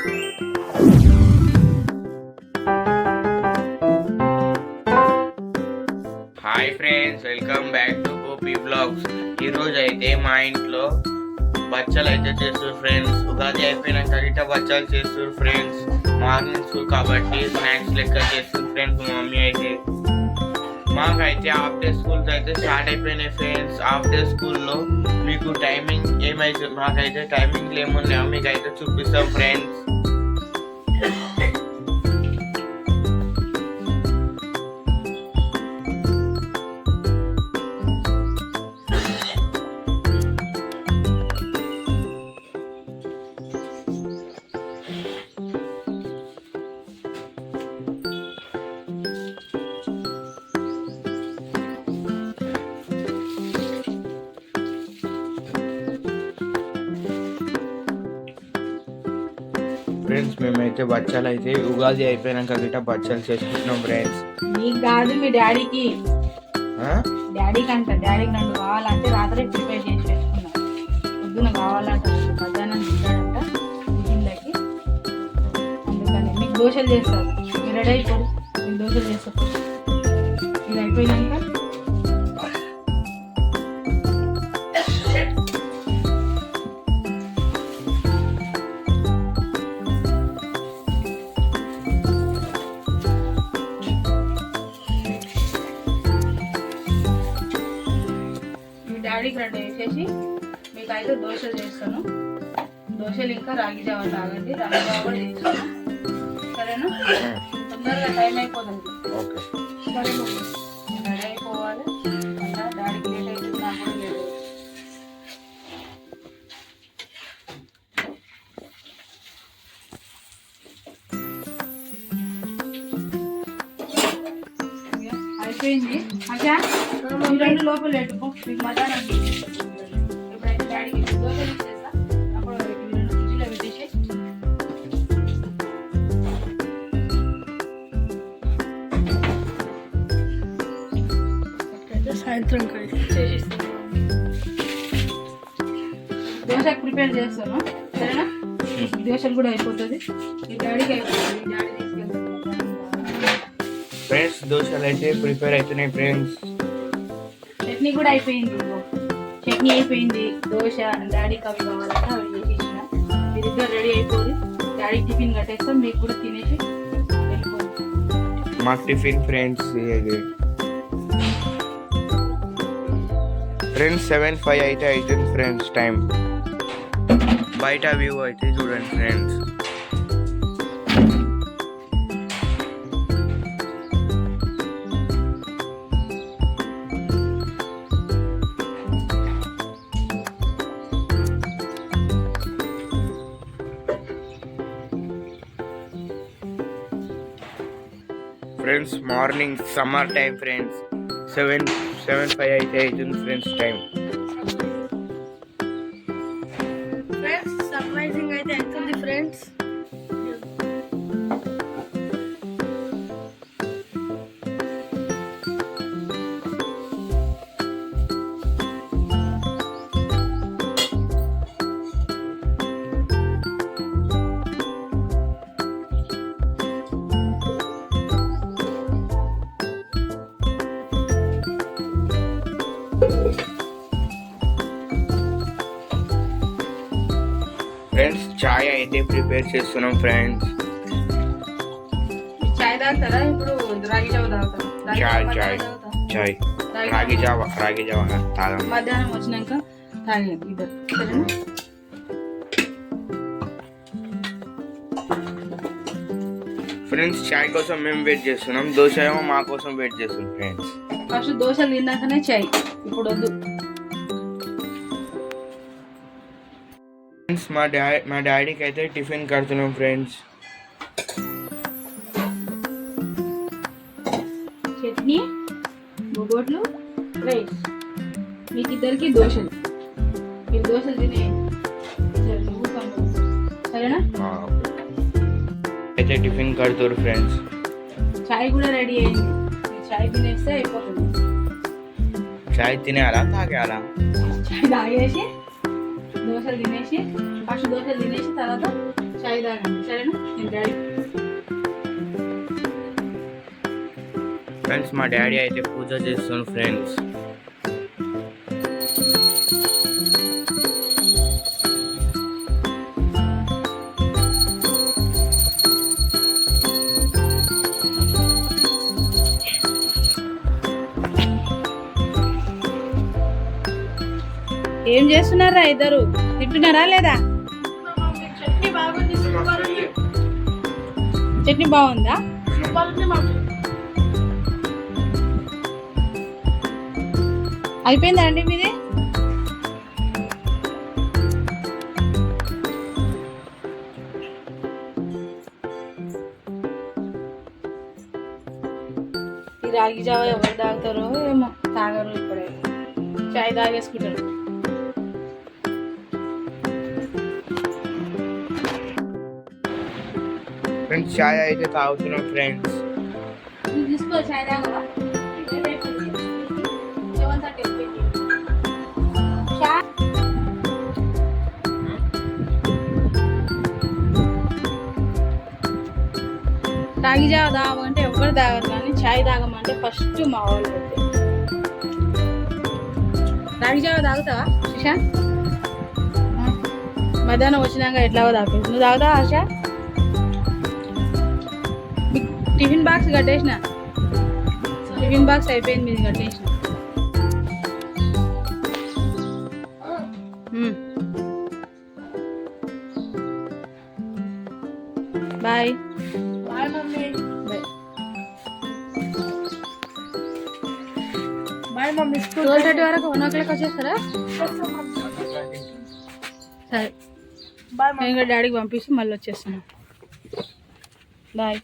Hi friends, welcome back to Gopi blogs. ఈరోజు అయితే మా ఇంట్లో బచ్చలు అయితే చేస్తారు ఫ్రెండ్స్. ఉగాది అయిపోయినాక ఇట బచ్చాలు చేస్తారు ఫ్రెండ్స్. మార్నింగ్ స్కూల్ కాబట్టి స్నాక్స్ లెక్క చేస్తారు ఫ్రెండ్స్. మా మమ్మీ అయితే మాకైతే హాఫ్ డే స్కూల్స్ అయితే స్టార్ట్ అయిపోయినాయి ఫ్రెండ్స్. హాఫ్ డే స్కూల్లో మీకు టైమింగ్ ఏమైతే మాకైతే టైమింగ్లు ఏమున్నాయో మీకు అయితే చూపిస్తాం ఫ్రెండ్స్. ఫ్రెండ్స్ మేమైతే బచ్చాలు అయితే ఉగాది అయిపోయినాక గిట్ట బచ్చాలు చేసుకుంటున్నాం ఫ్రెండ్స్. నీకు కాదు, మీ డాడీకి. డాడీకి అంట. డాడీకి నన్ను కావాలంటే రాత్రి ప్రిపేర్ చేసి పెట్టుకున్నాను. పొద్దున కావాలంట, మధ్యాహ్నం తింటాడంట టిఫిన్లకి. అందుకని మీకు దోశలు చేస్తారు. మీరు రెడీ అయిపోరు, మీకు దోశలు చేస్తారు. ఇది అయిపోయినాక డాడీకి రెండు వేసేసి మీకు అయితే దోశలు చేస్తాను. దోశలు ఇంకా రాగి జావ తాగండి. రాగి జావ కూడా చేస్తాను, సరేనా? తొందరగా టైం అయిపోతుంది. సరే, రెడీ అయిపోవాలి. అలా డాడీకి లేట్ అవుతుంది, నాకు కూడా లేట్ అవుతుంది. అయిపోయింది. అచ్చా, ఈ రెండు లోపల పెట్టుకో. మీకు మధ్యాహ్నం ఎప్పుడైతే డాడీకి దోశలు ఇచ్చేస్తా అప్పుడు ఈ రెండు ఫ్రిడ్జ్లో పెట్టేసి సాయంత్రం చేసేస్తాను. దోశకు ప్రిపేర్ చేస్తాను, సరేనా? దోశలు కూడా అయిపోతుంది. ఈ డాడీకి అయిపోతుంది. ఈ డాడీ తీసుకెళ్తాను ఫ్రెండ్స్. దోశలు అయితే ప్రిపేర్ అవుతున్నాయి ఫ్రెండ్స్. చట్నీ కూడా అయిపోయింది. చట్నీ అయిపోయింది. దోశ డాడీకి అవి కావాలంటే అవి చేసేసిన. మీరు ఇద్దరు రెడీ అయిపోయి డాడీకి టిఫిన్ కట్టేస్తాం. మీకు కూడా తినేసి వెళ్ళిపోయింది. మాకు టిఫిన్ ఫ్రెండ్స్. ఇది ఫ్రెండ్స్ 7:05 అయితే అవుతుంది ఫ్రెండ్స్ టైం. బయట వ్యూ అయితే చూడండి friends. Friends morning summer time friends. 7:05 అయితే అవుతుంది ఫ్రెండ్స్ టైం. ఫ్రెండ్స్ సర్ప్రైజింగ్ అయితే అవుతుంది ఫ్రెండ్స్. ఫ్రెండ్స్ చాయ్ అయితే ప్రిపేర్ చేస్తున్నాం ఫ్రెండ్స్. చాయ్ తాగుతారా? ఇప్పుడు రాగి జావ తాగుతారా? చాయ్ రాగి జావ తాగండి. మధ్యాహ్నం వచ్చినాక తాగండి ఇద్దరు, సరేనా? ఫ్రెండ్స్ చాయ్ కోసం మేము వెయిట్ చేస్తున్నాం. దోశ ఏమో మా కోసం వెయిట్ చేస్తున్నాం ఫ్రెండ్స్. ఫస్ట్ దోశలు తిన్నాకనే చాయ్, ఇప్పుడు వద్దు. ఫ్రెండ్స్ మా డాడీకి అయితే టిఫిన్ కడుతున్నాం ఫ్రెండ్స్. చట్నీ, బొగోట్లు, రైస్. మీకు ఇద్దరికి దోశలు. మీరు దోశలు తినే సరేనా? అయితే టిఫిన్ కడుతారు ఫ్రెండ్స్. చాయ్ కూడా రెడీ అయింది. చాయ్ తినేస్తే అయిపోతుంది. చాయ్ తినేయాలా తాగేయాలా? చాయ్ తాగేసి దోశలు తినేసి ఫస్ట్ దోశలు తినేసి తర్వాత చాయ్ తాగండి సరేనా నేను డాడీ ఫ్రెండ్స్ మా డాడీ అయితే పూజ చేస్తున్నాడు ఫ్రెండ్స్. ఏం చేస్తున్నారా ఇద్దరు తింటున్నారా లేదా? చట్నీ బాగుందా? అయిపోయిందా అండి మీది? ఈ రాగి జావ ఎవరు తాగుతారో ఏమో, తాగరు ఇప్పుడే, చాయ్ తాగేసుకుంటారు. ఫ్రెండ్స్ చాయ్ అయితే తాగుతున్నాం ఫ్రెండ్స్. తీసుకో చాయ్ తాగవా? రాగి జావ తాగమంటే ఎవరు తాగరు, కానీ చాయ్ తాగమంటే ఫస్ట్ మా వాళ్ళు పెడతారు. రాగి జావ తాగుతావా శిషా? మధ్యాహ్నం వచ్చినాక ఎట్లాగో తాగు. నువ్వు తాగుతావా ఆశ? టిఫిన్ బాక్స్ కట్టేసిన, టిఫిన్ బాక్స్ అయిపోయింది మీది కట్టేసిన. Bye bye mummy. Bye mummy. 12:30 వరకు 1 o'clock వచ్చేస్తారా? సరే బాయ్. నేను డాడీకి పంపిస్తే మళ్ళీ వచ్చేస్తాను. బాయ్.